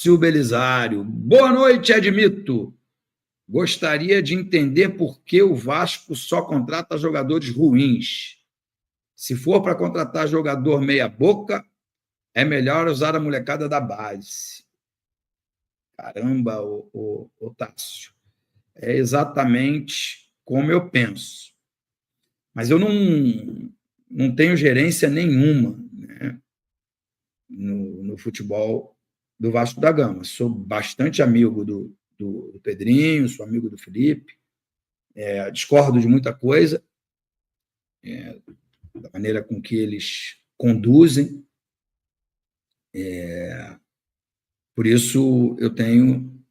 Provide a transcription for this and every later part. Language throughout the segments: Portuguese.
Tássio Belisário. Boa noite, Edmito. Gostaria de entender por que o Vasco só contrata jogadores ruins. Se for para contratar jogador meia-boca, é melhor usar a molecada da base. Caramba, o Tássio. É exatamente como eu penso. Mas eu não tenho gerência nenhuma, né, no futebol do Vasco da Gama. Sou bastante amigo do Pedrinho, sou amigo do Felipe, discordo de muita coisa, da maneira com que eles conduzem. Por isso eu tenho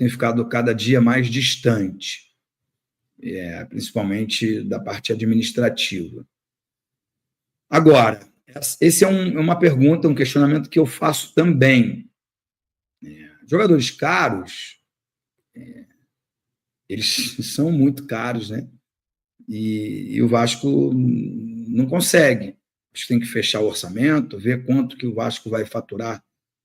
ficado cada dia mais distante, principalmente da parte administrativa. Agora, esse é uma pergunta, um questionamento que eu faço também. Jogadores caros, eles são muito caros, né? E o Vasco não consegue. Acho que tem que fechar o orçamento, ver quanto que o Vasco vai faturar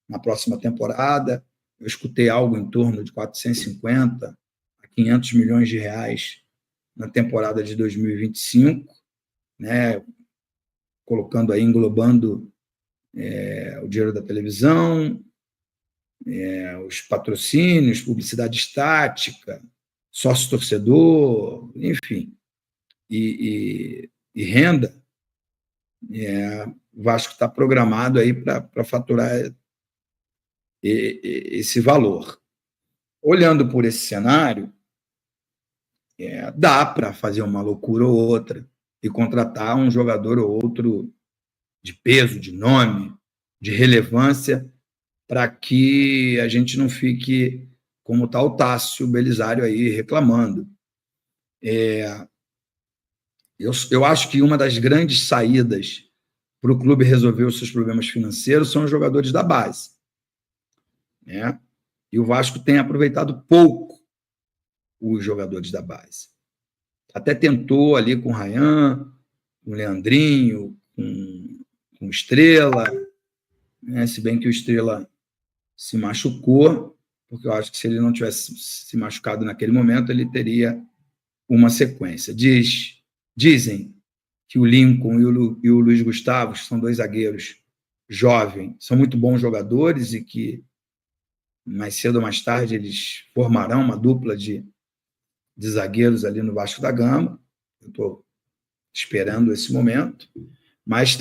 na próxima temporada. Eu escutei algo em torno de 450 a 500 milhões de reais na temporada de 2025, né? Colocando aí, englobando o dinheiro da televisão, os patrocínios, publicidade estática, sócio-torcedor, enfim, e renda. O Vasco está programado aí para faturar esse valor. Olhando por esse cenário, dá para fazer uma loucura ou outra e contratar um jogador ou outro de peso, de nome, de relevância, para que a gente não fique como está o Tássio Belisário aí reclamando. Eu acho que uma das grandes saídas para o clube resolver os seus problemas financeiros são os jogadores da base, né? E o Vasco tem aproveitado pouco os jogadores da base. Até tentou ali com o Ryan, com o Leandrinho, com o Estrela, né? Se bem que o Estrela se machucou, porque eu acho que se ele não tivesse se machucado naquele momento, ele teria uma sequência. Dizem que o Lincoln e o Luiz Gustavo, que são dois zagueiros jovens, são muito bons jogadores e que mais cedo ou mais tarde eles formarão uma dupla de zagueiros ali no Vasco da Gama. Eu estou esperando esse momento, mas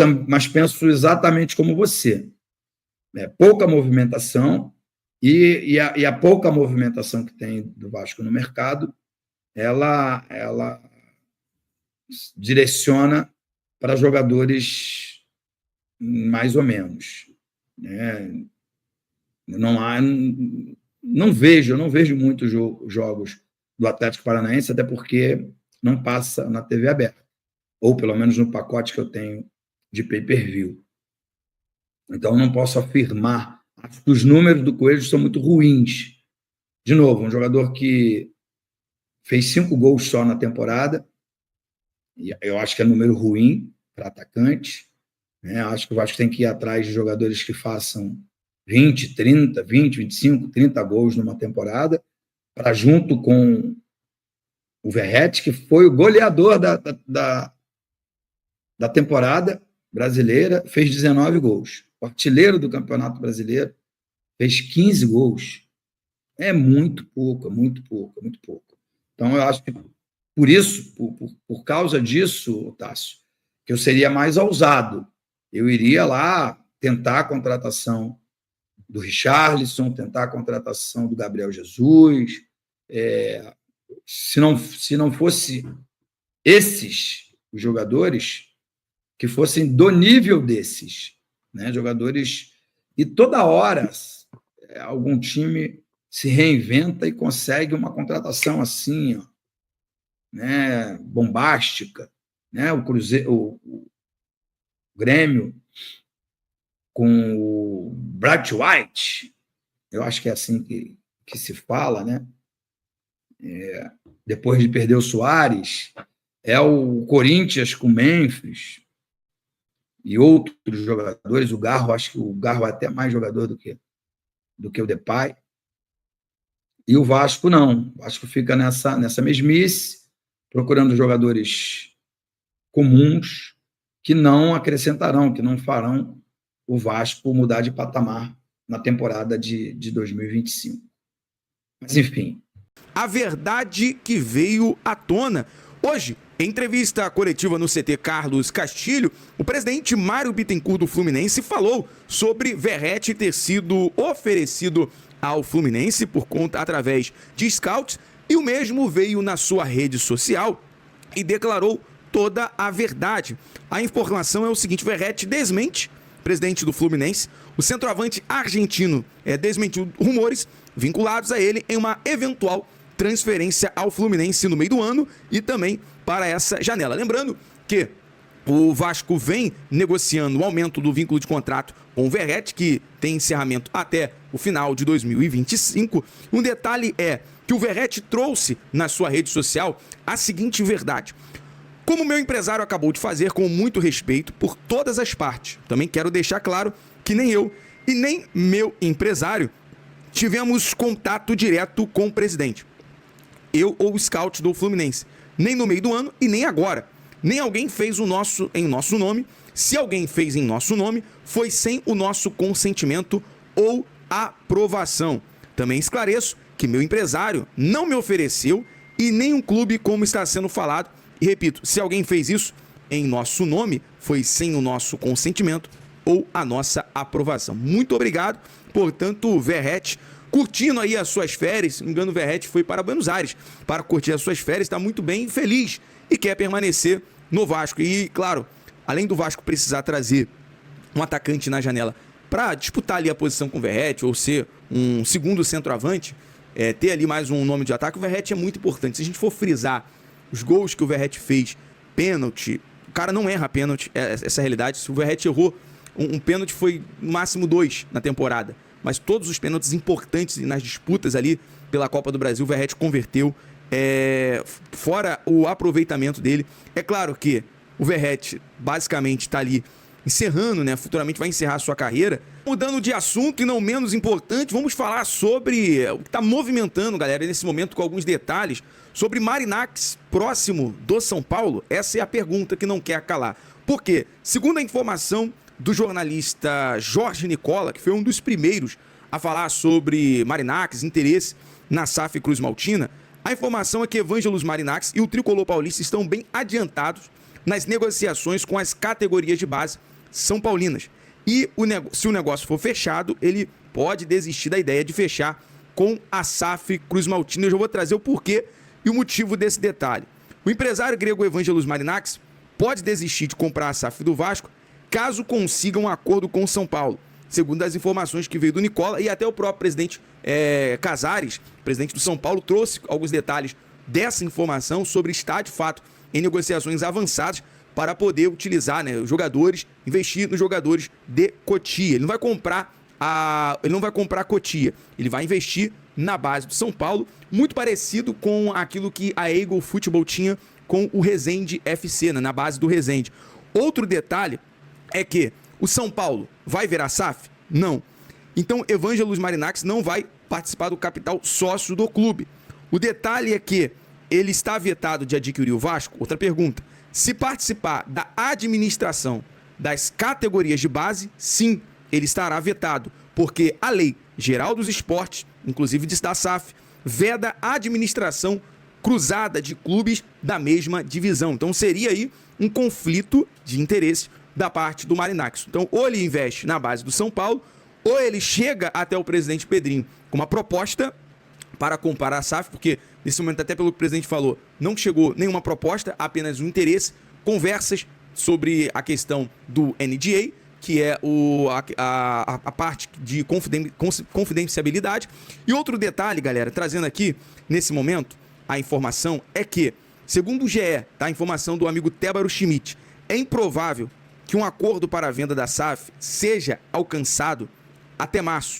penso exatamente como você. Pouca movimentação e a pouca movimentação que tem do Vasco no mercado, ela direciona para jogadores mais ou menos, né? Eu não vejo muitos jogos do Atlético Paranaense, até porque não passa na TV aberta, ou pelo menos no pacote que eu tenho de pay-per-view. Então, não posso afirmar. Acho que os números do Coelho são muito ruins. De novo, um jogador que fez 5 gols só na temporada, e eu acho que é número ruim para atacante, né? Acho que o Vasco tem que ir atrás de jogadores que façam 20, 30, 20, 25, 30 gols numa temporada, para junto com o Verratti, que foi o goleador da temporada brasileira, fez 19 gols. O artilheiro do Campeonato Brasileiro fez 15 gols. É muito pouco, é muito pouco, é muito pouco. Então, eu acho que por isso, por causa disso, Tássio, que eu seria mais ousado. Eu iria lá tentar a contratação do Richarlison, tentar a contratação do Gabriel Jesus. Se não fosse esses os jogadores, que fossem do nível desses, né? Jogadores. E toda hora algum time se reinventa e consegue uma contratação assim, ó, né? Bombástica, né? O Cruzeiro, o Grêmio com o Bright White, eu acho que é assim que se fala, né? Depois de perder o Soares, é o Corinthians com o Memphis e outros jogadores. O Garro, acho que o Garro é até mais jogador do que do que o Depay. E o Vasco não. O Vasco fica nessa mesmice, procurando jogadores comuns que não acrescentarão, que não farão o Vasco mudar de patamar na temporada de 2025. Mas, enfim. A verdade que veio à tona. Hoje, em entrevista coletiva no CT Carlos Castilho, o presidente Mário Bittencourt do Fluminense falou sobre Verratti ter sido oferecido ao Fluminense por conta através de scouts, e o mesmo veio na sua rede social e declarou toda a verdade. A informação é o seguinte: Verratti desmente, presidente do Fluminense, o centroavante argentino desmentiu rumores vinculados a ele em uma eventual transferência ao Fluminense no meio do ano e também para essa janela. Lembrando que o Vasco vem negociando o aumento do vínculo de contrato com o Verratti, que tem encerramento até o final de 2025. Um detalhe é que o Verratti trouxe na sua rede social a seguinte verdade: como meu empresário acabou de fazer com muito respeito por todas as partes, também quero deixar claro que nem eu e nem meu empresário tivemos contato direto com o presidente, eu ou o scout do Fluminense, nem no meio do ano e nem agora. Nem alguém fez em nosso nome. Se alguém fez em nosso nome, foi sem o nosso consentimento ou aprovação. Também esclareço que meu empresário não me ofereceu e nem um clube, como está sendo falado. E repito, se alguém fez isso em nosso nome, foi sem o nosso consentimento ou a nossa aprovação. Muito obrigado. Portanto, Verratti, curtindo aí as suas férias, se não me engano, o Verratti foi para Buenos Aires para curtir as suas férias, está muito bem, feliz e quer permanecer no Vasco. E, claro, além do Vasco precisar trazer um atacante na janela para disputar ali a posição com o Verratti ou ser um segundo centroavante, ter ali mais um nome de ataque, o Verratti é muito importante. Se a gente for frisar os gols que o Verratti fez, pênalti, o cara não erra pênalti, essa é a realidade. Se o Verratti errou um pênalti, foi no máximo 2 na temporada. Mas todos os pênaltis importantes nas disputas ali pela Copa do Brasil, o Verratti converteu, fora o aproveitamento dele. É claro que o Verratti basicamente está ali encerrando, né? Futuramente vai encerrar a sua carreira. Mudando de assunto e não menos importante, vamos falar sobre o que está movimentando, galera, nesse momento, com alguns detalhes, sobre Marinacci, próximo do São Paulo. Essa é a pergunta que não quer calar. Por quê? Segundo a informação do jornalista Jorge Nicola, que foi um dos primeiros a falar sobre Marinacci, interesse na SAF Cruz Maltina, a informação é que Evangelos Marinacci e o tricolor paulista estão bem adiantados nas negociações com as categorias de base são paulinas. E se o negócio for fechado, ele pode desistir da ideia de fechar com a SAF Cruz Maltina. Eu já vou trazer o porquê e o motivo desse detalhe. O empresário grego Evangelos Marinacci pode desistir de comprar a SAF do Vasco caso consiga um acordo com o São Paulo, segundo as informações que veio do Nicola, e até o próprio presidente Casares, presidente do São Paulo, trouxe alguns detalhes dessa informação sobre estar, de fato, em negociações avançadas para poder utilizar, né, os jogadores, investir nos jogadores de Cotia. Ele não vai comprar a Cotia, ele vai investir na base do São Paulo, muito parecido com aquilo que a Eagle Futebol tinha com o Resende FC, né, na base do Resende. Outro detalhe é que o São Paulo vai virar SAF? Não. Então, Evangelos Marinacci não vai participar do capital sócio do clube. O detalhe é que ele está vetado de adquirir o Vasco? Outra pergunta. Se participar da administração das categorias de base, sim, ele estará vetado, porque a Lei Geral dos Esportes, inclusive da SAF, veda a administração cruzada de clubes da mesma divisão. Então, seria aí um conflito de interesse da parte do Marinacci. Então, ou ele investe na base do São Paulo, ou ele chega até o presidente Pedrinho com uma proposta para comprar a SAF, porque nesse momento, até pelo que o presidente falou, não chegou nenhuma proposta, apenas um interesse, conversas sobre a questão do NDA, que é a parte de confidencialidade. E outro detalhe, galera, trazendo aqui, nesse momento, a informação é que, segundo o GE, tá, a informação do amigo Tébaro Schmidt, é improvável que um acordo para a venda da SAF seja alcançado até março.